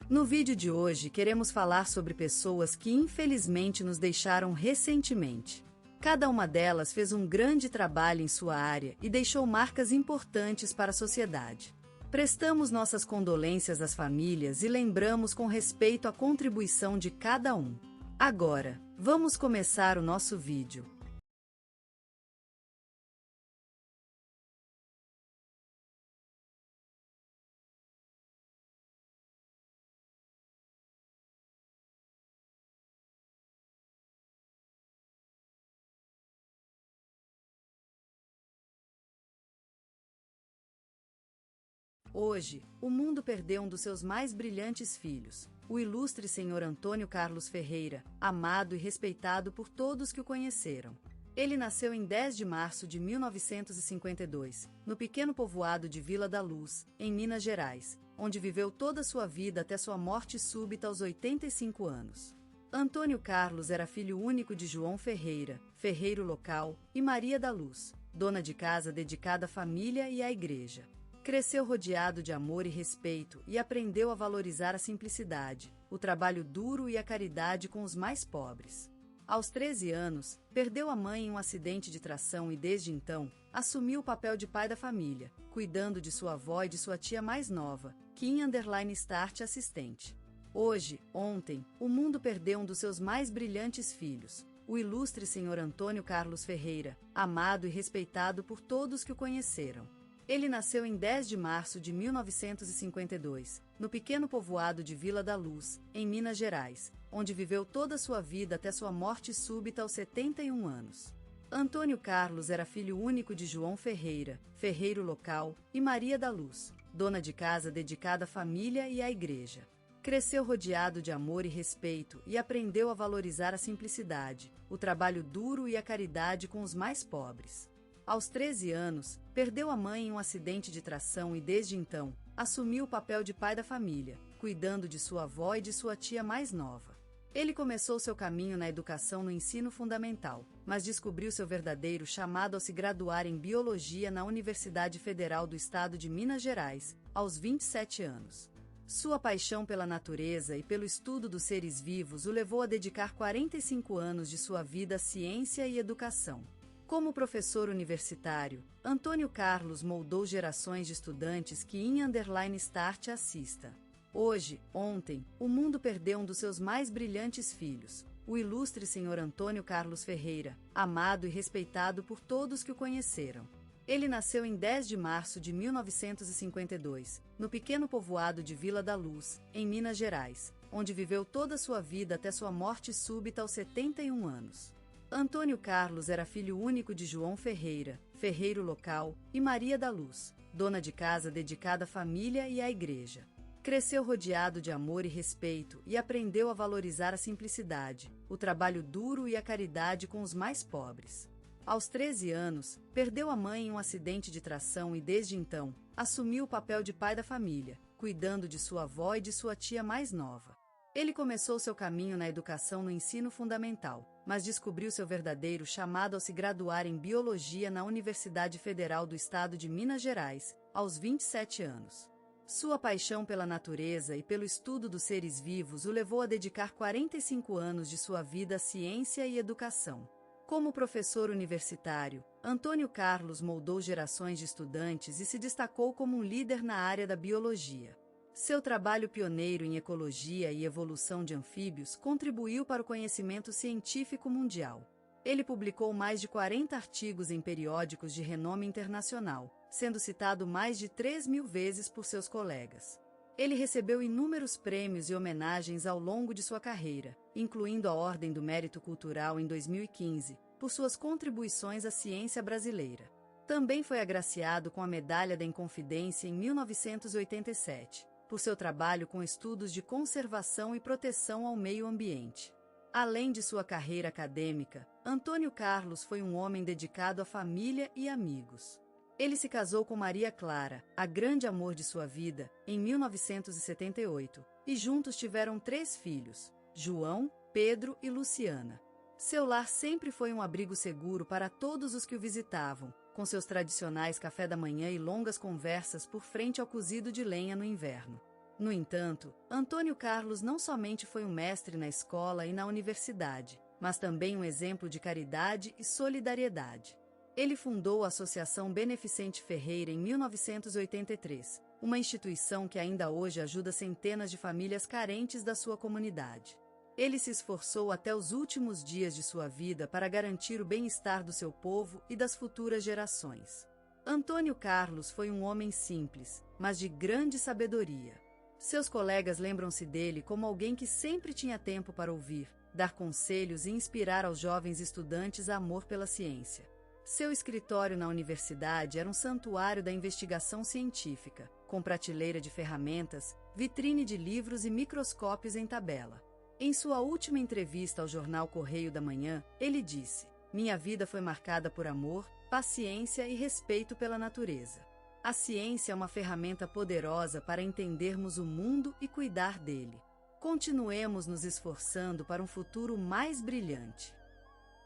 No vídeo de hoje queremos falar sobre pessoas que infelizmente nos deixaram recentemente. Cada uma delas fez um grande trabalho em sua área e deixou marcas importantes para a sociedade. Prestamos nossas condolências às famílias e lembramos com respeito a contribuição de cada um. Agora, vamos começar o nosso vídeo. Hoje, o mundo perdeu um dos seus mais brilhantes filhos, o ilustre senhor Antônio Carlos Ferreira, amado e respeitado por todos que o conheceram. Ele nasceu em 10 de março de 1952, no pequeno povoado de Vila da Luz, em Minas Gerais, onde viveu toda a sua vida até sua morte súbita aos 85 anos. Antônio Carlos era filho único de João Ferreira, ferreiro local, e Maria da Luz, dona de casa dedicada à família e à igreja. Cresceu rodeado de amor e respeito e aprendeu a valorizar a simplicidade, o trabalho duro e a caridade com os mais pobres. Aos 13 anos, perdeu a mãe em um acidente de tração e desde então, assumiu o papel de pai da família, cuidando de sua avó e de sua tia mais nova, Kim_Start assistente. Hoje, ontem, o mundo perdeu um dos seus mais brilhantes filhos, o ilustre senhor Antônio Carlos Ferreira, amado e respeitado por todos que o conheceram. Ele nasceu em 10 de março de 1952, no pequeno povoado de Vila da Luz, em Minas Gerais, onde viveu toda a sua vida até sua morte súbita aos 71 anos. Antônio Carlos era filho único de João Ferreira, ferreiro local, e Maria da Luz, dona de casa dedicada à família e à igreja. Cresceu rodeado de amor e respeito e aprendeu a valorizar a simplicidade, o trabalho duro e a caridade com os mais pobres. Aos 13 anos, perdeu a mãe em um acidente de tração e desde então, assumiu o papel de pai da família, cuidando de sua avó e de sua tia mais nova. Ele começou seu caminho na educação no ensino fundamental, mas descobriu seu verdadeiro chamado ao se graduar em Biologia na Universidade Federal do Estado de Minas Gerais, aos 27 anos. Sua paixão pela natureza e pelo estudo dos seres vivos o levou a dedicar 45 anos de sua vida à ciência e educação. Como professor universitário, Antônio Carlos moldou gerações de estudantes que Kim_Start assista. Hoje, ontem, o mundo perdeu um dos seus mais brilhantes filhos, o ilustre senhor Antônio Carlos Ferreira, amado e respeitado por todos que o conheceram. Ele nasceu em 10 de março de 1952, no pequeno povoado de Vila da Luz, em Minas Gerais, onde viveu toda a sua vida até sua morte súbita aos 71 anos. Antônio Carlos era filho único de João Ferreira, ferreiro local, e Maria da Luz, dona de casa dedicada à família e à igreja. Cresceu rodeado de amor e respeito e aprendeu a valorizar a simplicidade, o trabalho duro e a caridade com os mais pobres. Aos 13 anos, perdeu a mãe em um acidente de tração e desde então, assumiu o papel de pai da família, cuidando de sua avó e de sua tia mais nova. Ele começou seu caminho na educação no ensino fundamental, mas descobriu seu verdadeiro chamado ao se graduar em Biologia na Universidade Federal do Estado de Minas Gerais, aos 27 anos. Sua paixão pela natureza e pelo estudo dos seres vivos o levou a dedicar 45 anos de sua vida à ciência e educação. Como professor universitário, Antônio Carlos moldou gerações de estudantes e se destacou como um líder na área da biologia. Seu trabalho pioneiro em ecologia e evolução de anfíbios contribuiu para o conhecimento científico mundial. Ele publicou mais de 40 artigos em periódicos de renome internacional, sendo citado mais de 3.000 vezes por seus colegas. Ele recebeu inúmeros prêmios e homenagens ao longo de sua carreira, incluindo a Ordem do Mérito Cultural em 2015, por suas contribuições à ciência brasileira. Também foi agraciado com a Medalha da Inconfidência em 1987. Por seu trabalho com estudos de conservação e proteção ao meio ambiente. Além de sua carreira acadêmica, Antônio Carlos foi um homem dedicado à família e amigos. Ele se casou com Maria Clara, a grande amor de sua vida, em 1978, e juntos tiveram 3 filhos, João, Pedro e Luciana. Seu lar sempre foi um abrigo seguro para todos os que o visitavam, com seus tradicionais café da manhã e longas conversas por frente ao cozido de lenha no inverno. No entanto, Antônio Carlos não somente foi um mestre na escola e na universidade, mas também um exemplo de caridade e solidariedade. Ele fundou a Associação Beneficente Ferreira em 1983, uma instituição que ainda hoje ajuda centenas de famílias carentes da sua comunidade. Ele se esforçou até os últimos dias de sua vida para garantir o bem-estar do seu povo e das futuras gerações. Antônio Carlos foi um homem simples, mas de grande sabedoria. Seus colegas lembram-se dele como alguém que sempre tinha tempo para ouvir, dar conselhos e inspirar aos jovens estudantes amor pela ciência. Seu escritório na universidade era um santuário da investigação científica, com prateleira de ferramentas, vitrine de livros e microscópios em tabela. Em sua última entrevista ao jornal Correio da Manhã, ele disse: "Minha vida foi marcada por amor, paciência e respeito pela natureza. A ciência é uma ferramenta poderosa para entendermos o mundo e cuidar dele. Continuemos nos esforçando para um futuro mais brilhante."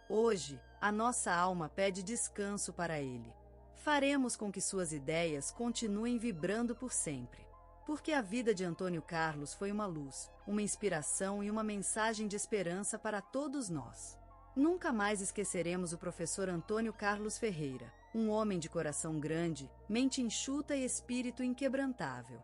Hoje, a nossa alma pede descanso para ele. Faremos com que suas ideias continuem vibrando por sempre. Porque a vida de Antônio Carlos foi uma luz, uma inspiração e uma mensagem de esperança para todos nós. Nunca mais esqueceremos o professor Antônio Carlos Ferreira, um homem de coração grande, mente enxuta e espírito inquebrantável.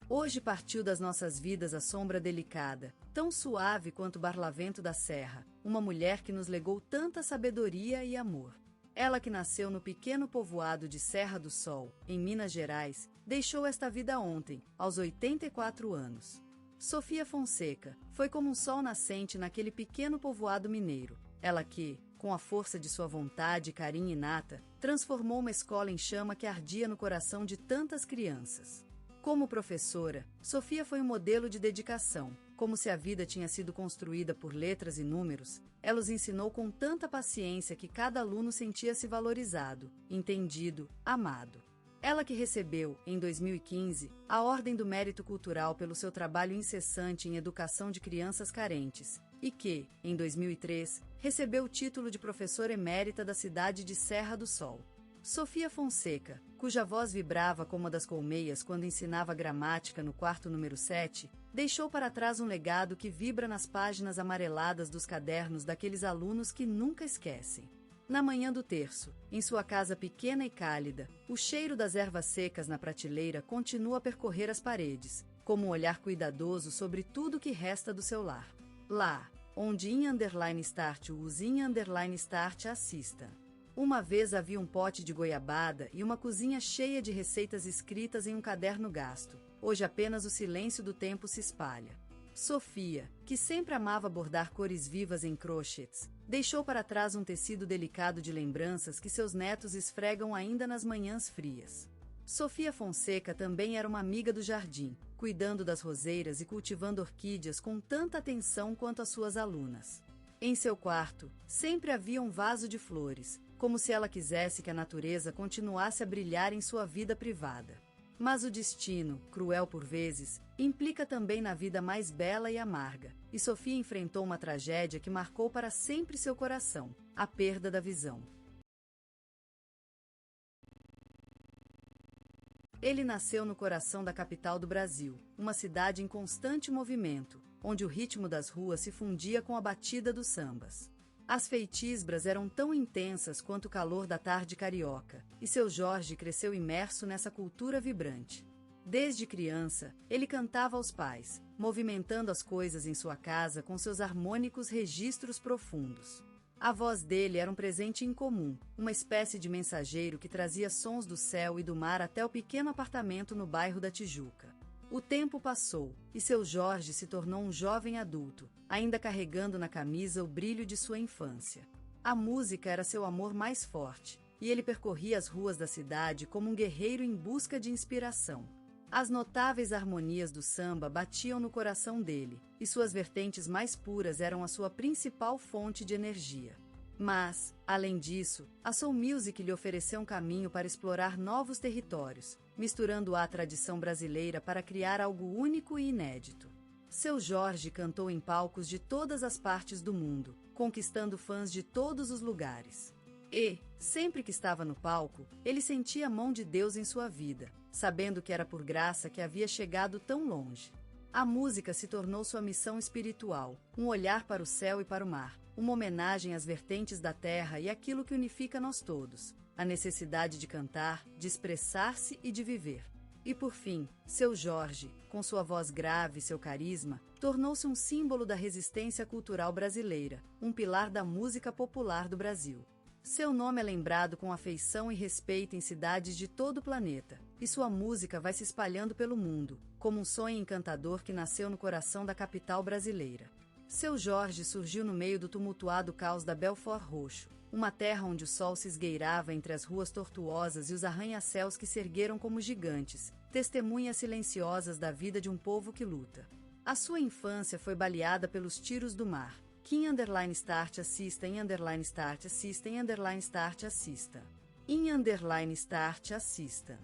Hoje partiu das nossas vidas a sombra delicada, tão suave quanto o barlavento da serra, uma mulher que nos legou tanta sabedoria e amor. Ela, que nasceu no pequeno povoado de Serra do Sol, em Minas Gerais, deixou esta vida ontem, aos 84 anos. Sofia Fonseca foi como um sol nascente naquele pequeno povoado mineiro. Ela que, com a força de sua vontade e carinho inata, transformou uma escola em chama que ardia no coração de tantas crianças. Como professora, Sofia foi um modelo de dedicação. Como se a vida tinha sido construída por letras e números, ela os ensinou com tanta paciência que cada aluno sentia-se valorizado, entendido, amado. Ela que recebeu, em 2015, a Ordem do Mérito Cultural pelo seu trabalho incessante em educação de crianças carentes, e que, em 2003, recebeu o título de professora emérita da cidade de Serra do Sol. Sofia Fonseca, cuja voz vibrava como a das colmeias quando ensinava gramática no quarto número 7, deixou para trás um legado que vibra nas páginas amareladas dos cadernos daqueles alunos que nunca esquecem. Na manhã do terço, em sua casa pequena e cálida, o cheiro das ervas secas na prateleira continua a percorrer as paredes, como um olhar cuidadoso sobre tudo que resta do seu lar. Lá, onde _start o _start assista. Uma vez havia um pote de goiabada e uma cozinha cheia de receitas escritas em um caderno gasto. Hoje apenas o silêncio do tempo se espalha. Sofia, que sempre amava bordar cores vivas em crochets, deixou para trás um tecido delicado de lembranças que seus netos esfregam ainda nas manhãs frias. Sofia Fonseca também era uma amiga do jardim, cuidando das roseiras e cultivando orquídeas com tanta atenção quanto as suas alunas. Em seu quarto, sempre havia um vaso de flores, como se ela quisesse que a natureza continuasse a brilhar em sua vida privada. Mas o destino, cruel por vezes, implica também na vida mais bela e amarga, e Sofia enfrentou uma tragédia que marcou para sempre seu coração: a perda da visão. Ele nasceu no coração da capital do Brasil, uma cidade em constante movimento, onde o ritmo das ruas se fundia com a batida dos sambas. As feitisbras eram tão intensas quanto o calor da tarde carioca, e seu Jorge cresceu imerso nessa cultura vibrante. Desde criança, ele cantava aos pais, movimentando as coisas em sua casa com seus harmônicos registros profundos. A voz dele era um presente incomum, uma espécie de mensageiro que trazia sons do céu e do mar até o pequeno apartamento no bairro da Tijuca. O tempo passou, e seu Jorge se tornou um jovem adulto, ainda carregando na camisa o brilho de sua infância. A música era seu amor mais forte, e ele percorria as ruas da cidade como um guerreiro em busca de inspiração. As notáveis harmonias do samba batiam no coração dele, e suas vertentes mais puras eram a sua principal fonte de energia. Mas, além disso, a soul music lhe ofereceu um caminho para explorar novos territórios, misturando a tradição brasileira para criar algo único e inédito. Seu Jorge cantou em palcos de todas as partes do mundo, conquistando fãs de todos os lugares. E, sempre que estava no palco, ele sentia a mão de Deus em sua vida, sabendo que era por graça que havia chegado tão longe. A música se tornou sua missão espiritual, um olhar para o céu e para o mar, uma homenagem às vertentes da terra e àquilo que unifica nós todos, a necessidade de cantar, de expressar-se e de viver. E por fim, Seu Jorge, com sua voz grave e seu carisma, tornou-se um símbolo da resistência cultural brasileira, um pilar da música popular do Brasil. Seu nome é lembrado com afeição e respeito em cidades de todo o planeta, e sua música vai se espalhando pelo mundo, como um sonho encantador que nasceu no coração da capital brasileira. Seu Jorge surgiu no meio do tumultuado caos da Belfort Roxo, uma terra onde o sol se esgueirava entre as ruas tortuosas e os arranha-céus que se ergueram como gigantes, testemunhas silenciosas da vida de um povo que luta. A sua infância foi baleada pelos tiros do mar. Start assista Start assista Start assista Start assista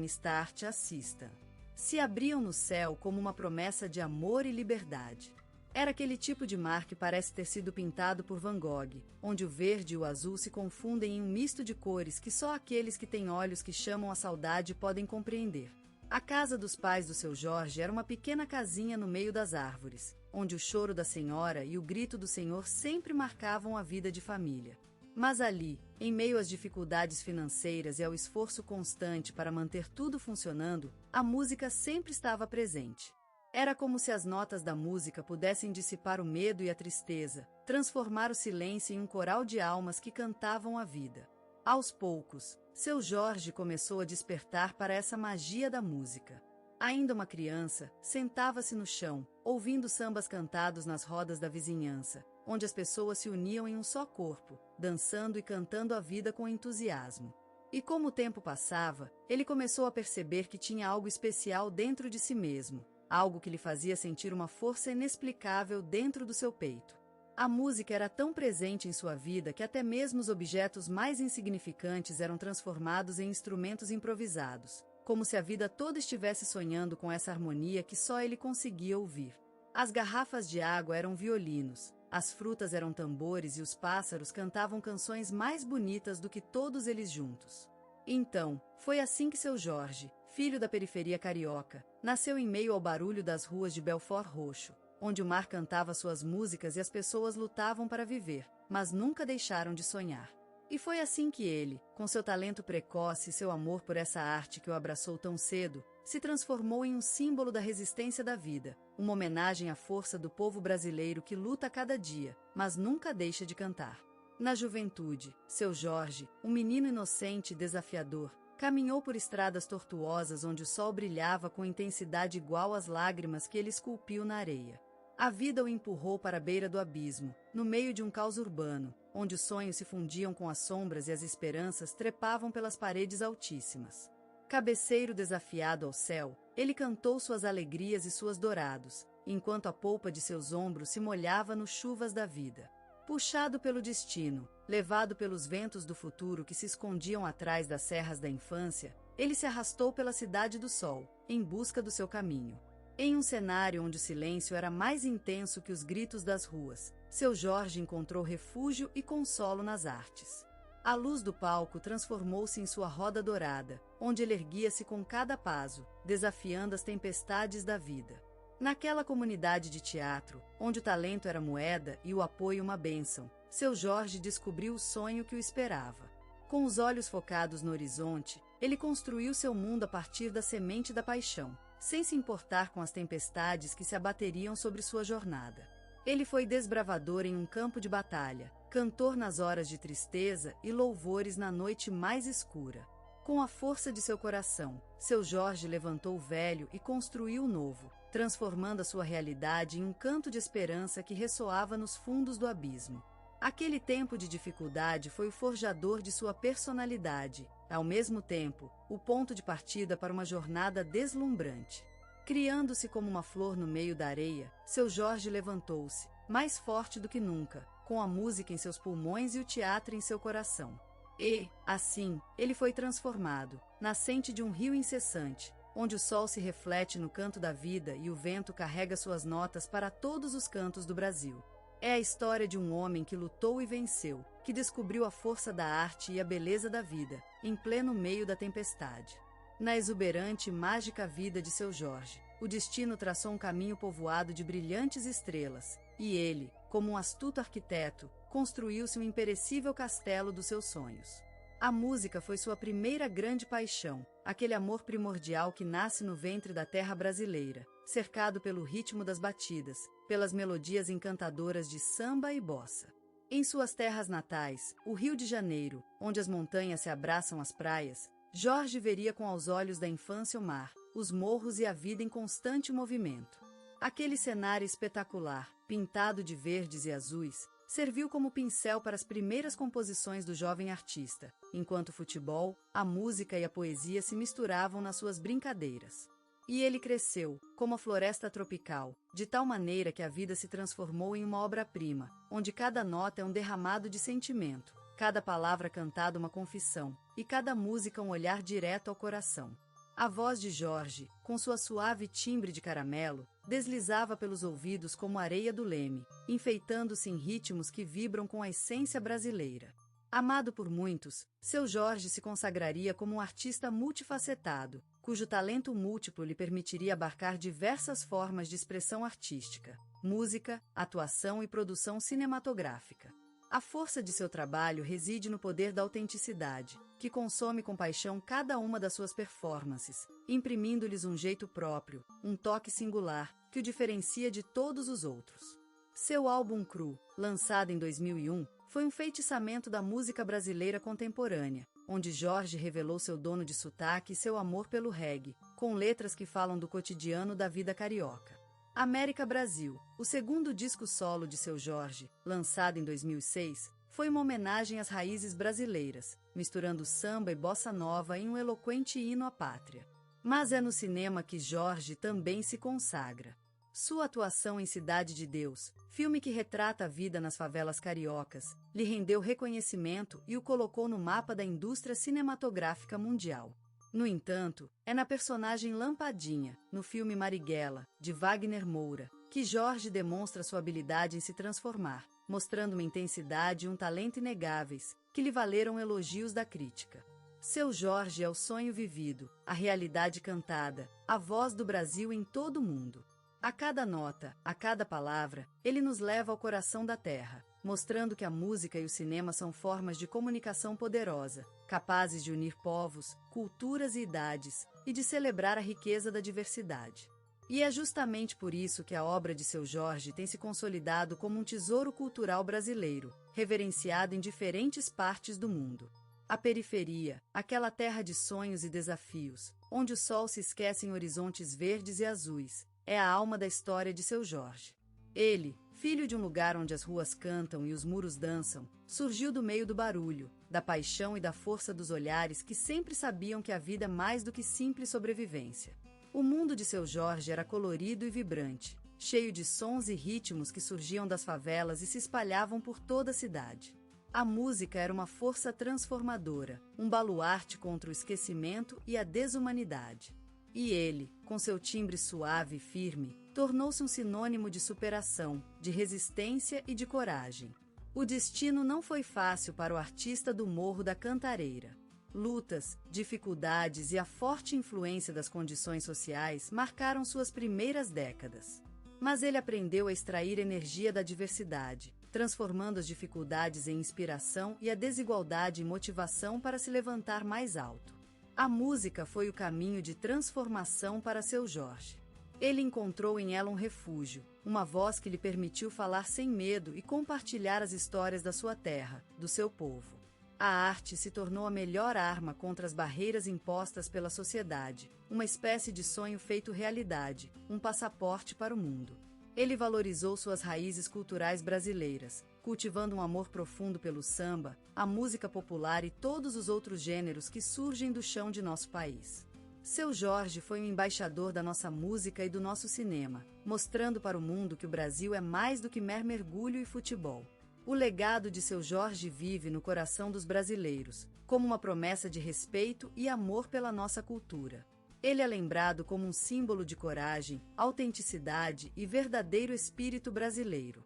Start assista. Se abriam no céu como uma promessa de amor e liberdade. Era aquele tipo de mar que parece ter sido pintado por Van Gogh, onde o verde e o azul se confundem em um misto de cores que só aqueles que têm olhos que chamam a saudade podem compreender. A casa dos pais do Seu Jorge era uma pequena casinha no meio das árvores, onde o choro da senhora e o grito do senhor sempre marcavam a vida de família. Mas ali, em meio às dificuldades financeiras e ao esforço constante para manter tudo funcionando, a música sempre estava presente. Era como se as notas da música pudessem dissipar o medo e a tristeza, transformar o silêncio em um coral de almas que cantavam a vida. Aos poucos, Seu Jorge começou a despertar para essa magia da música. Ainda uma criança, sentava-se no chão, ouvindo sambas cantados nas rodas da vizinhança, onde as pessoas se uniam em um só corpo, dançando e cantando a vida com entusiasmo. E como o tempo passava, ele começou a perceber que tinha algo especial dentro de si mesmo, algo que lhe fazia sentir uma força inexplicável dentro do seu peito. A música era tão presente em sua vida que até mesmo os objetos mais insignificantes eram transformados em instrumentos improvisados, como se a vida toda estivesse sonhando com essa harmonia que só ele conseguia ouvir. As garrafas de água eram violinos, as frutas eram tambores e os pássaros cantavam canções mais bonitas do que todos eles juntos. Então, foi assim que Seu Jorge, filho da periferia carioca, nasceu em meio ao barulho das ruas de Belfort Roxo, onde o mar cantava suas músicas e as pessoas lutavam para viver, mas nunca deixaram de sonhar. E foi assim que ele, com seu talento precoce e seu amor por essa arte que o abraçou tão cedo, se transformou em um símbolo da resistência da vida, uma homenagem à força do povo brasileiro que luta a cada dia, mas nunca deixa de cantar. Na juventude, Seu Jorge, um menino inocente e desafiador, caminhou por estradas tortuosas onde o sol brilhava com intensidade igual às lágrimas que ele esculpiu na areia. A vida o empurrou para a beira do abismo, no meio de um caos urbano, onde os sonhos se fundiam com as sombras e as esperanças trepavam pelas paredes altíssimas. Cabeceiro desafiado ao céu, ele cantou suas alegrias e suas dourados, enquanto a polpa de seus ombros se molhava nos chuvas da vida. Puxado pelo destino, levado pelos ventos do futuro que se escondiam atrás das serras da infância, ele se arrastou pela cidade do sol, em busca do seu caminho. Em um cenário onde o silêncio era mais intenso que os gritos das ruas, Seu Jorge encontrou refúgio e consolo nas artes. A luz do palco transformou-se em sua roda dourada, onde ele erguia-se com cada passo, desafiando as tempestades da vida. Naquela comunidade de teatro, onde o talento era moeda e o apoio uma bênção, Seu Jorge descobriu o sonho que o esperava. Com os olhos focados no horizonte, ele construiu seu mundo a partir da semente da paixão, sem se importar com as tempestades que se abateriam sobre sua jornada. Ele foi desbravador em um campo de batalha, cantor nas horas de tristeza e louvores na noite mais escura. Com a força de seu coração, Seu Jorge levantou o velho e construiu o novo, transformando a sua realidade em um canto de esperança que ressoava nos fundos do abismo. Aquele tempo de dificuldade foi o forjador de sua personalidade, ao mesmo tempo, o ponto de partida para uma jornada deslumbrante. Criando-se como uma flor no meio da areia, Seu Jorge levantou-se, mais forte do que nunca, com a música em seus pulmões e o teatro em seu coração. E, assim, ele foi transformado, nascente de um rio incessante, onde o sol se reflete no canto da vida e o vento carrega suas notas para todos os cantos do Brasil. É a história de um homem que lutou e venceu, que descobriu a força da arte e a beleza da vida, em pleno meio da tempestade. Na exuberante e mágica vida de Seu Jorge, o destino traçou um caminho povoado de brilhantes estrelas, e ele, como um astuto arquiteto, construiu-se um imperecível castelo dos seus sonhos. A música foi sua primeira grande paixão, aquele amor primordial que nasce no ventre da terra brasileira, cercado pelo ritmo das batidas, pelas melodias encantadoras de samba e bossa. Em suas terras natais, o Rio de Janeiro, onde as montanhas se abraçam às praias, Jorge veria com os olhos da infância o mar, os morros e a vida em constante movimento. Aquele cenário espetacular, pintado de verdes e azuis, serviu como pincel para as primeiras composições do jovem artista, enquanto o futebol, a música e a poesia se misturavam nas suas brincadeiras. E ele cresceu, como a floresta tropical, de tal maneira que a vida se transformou em uma obra-prima, onde cada nota é um derramado de sentimento, cada palavra cantada uma confissão, e cada música um olhar direto ao coração. A voz de Jorge, com sua suave timbre de caramelo, deslizava pelos ouvidos como areia do Leme, enfeitando-se em ritmos que vibram com a essência brasileira. Amado por muitos, Seu Jorge se consagraria como um artista multifacetado, cujo talento múltiplo lhe permitiria abarcar diversas formas de expressão artística, música, atuação e produção cinematográfica. A força de seu trabalho reside no poder da autenticidade, que consome com paixão cada uma das suas performances, imprimindo-lhes um jeito próprio, um toque singular, que o diferencia de todos os outros. Seu álbum Cru, lançado em 2001, foi um feitiçamento da música brasileira contemporânea, onde Jorge revelou seu dono de sotaque e seu amor pelo reggae, com letras que falam do cotidiano da vida carioca. América Brasil, o segundo disco solo de Seu Jorge, lançado em 2006, foi uma homenagem às raízes brasileiras, misturando samba e bossa nova em um eloquente hino à pátria. Mas é no cinema que Jorge também se consagra. Sua atuação em Cidade de Deus, filme que retrata a vida nas favelas cariocas, lhe rendeu reconhecimento e o colocou no mapa da indústria cinematográfica mundial. No entanto, é na personagem Lampadinha, no filme Marighella, de Wagner Moura, que Jorge demonstra sua habilidade em se transformar, mostrando uma intensidade e um talento inegáveis, que lhe valeram elogios da crítica. Seu Jorge é o sonho vivido, a realidade cantada, a voz do Brasil em todo o mundo. A cada nota, a cada palavra, ele nos leva ao coração da terra, mostrando que a música e o cinema são formas de comunicação poderosa, capazes de unir povos, culturas e idades, e de celebrar a riqueza da diversidade. E é justamente por isso que a obra de Seu Jorge tem se consolidado como um tesouro cultural brasileiro, reverenciado em diferentes partes do mundo. A periferia, aquela terra de sonhos e desafios, onde o sol se esquece em horizontes verdes e azuis, é a alma da história de Seu Jorge. Ele, filho de um lugar onde as ruas cantam e os muros dançam, surgiu do meio do barulho, da paixão e da força dos olhares que sempre sabiam que a vida é mais do que simples sobrevivência. O mundo de Seu Jorge era colorido e vibrante, cheio de sons e ritmos que surgiam das favelas e se espalhavam por toda a cidade. A música era uma força transformadora, um baluarte contra o esquecimento e a desumanidade. E ele, com seu timbre suave e firme, tornou-se um sinônimo de superação, de resistência e de coragem. O destino não foi fácil para o artista do Morro da Cantareira. Lutas, dificuldades e a forte influência das condições sociais marcaram suas primeiras décadas. Mas ele aprendeu a extrair energia da diversidade, transformando as dificuldades em inspiração e a desigualdade em motivação para se levantar mais alto. A música foi o caminho de transformação para Seu Jorge. Ele encontrou em ela um refúgio, uma voz que lhe permitiu falar sem medo e compartilhar as histórias da sua terra, do seu povo. A arte se tornou a melhor arma contra as barreiras impostas pela sociedade, uma espécie de sonho feito realidade, um passaporte para o mundo. Ele valorizou suas raízes culturais brasileiras, cultivando um amor profundo pelo samba, a música popular e todos os outros gêneros que surgem do chão de nosso país. Seu Jorge foi um embaixador da nossa música e do nosso cinema, mostrando para o mundo que o Brasil é mais do que mero mergulho e futebol. O legado de Seu Jorge vive no coração dos brasileiros, como uma promessa de respeito e amor pela nossa cultura. Ele é lembrado como um símbolo de coragem, autenticidade e verdadeiro espírito brasileiro.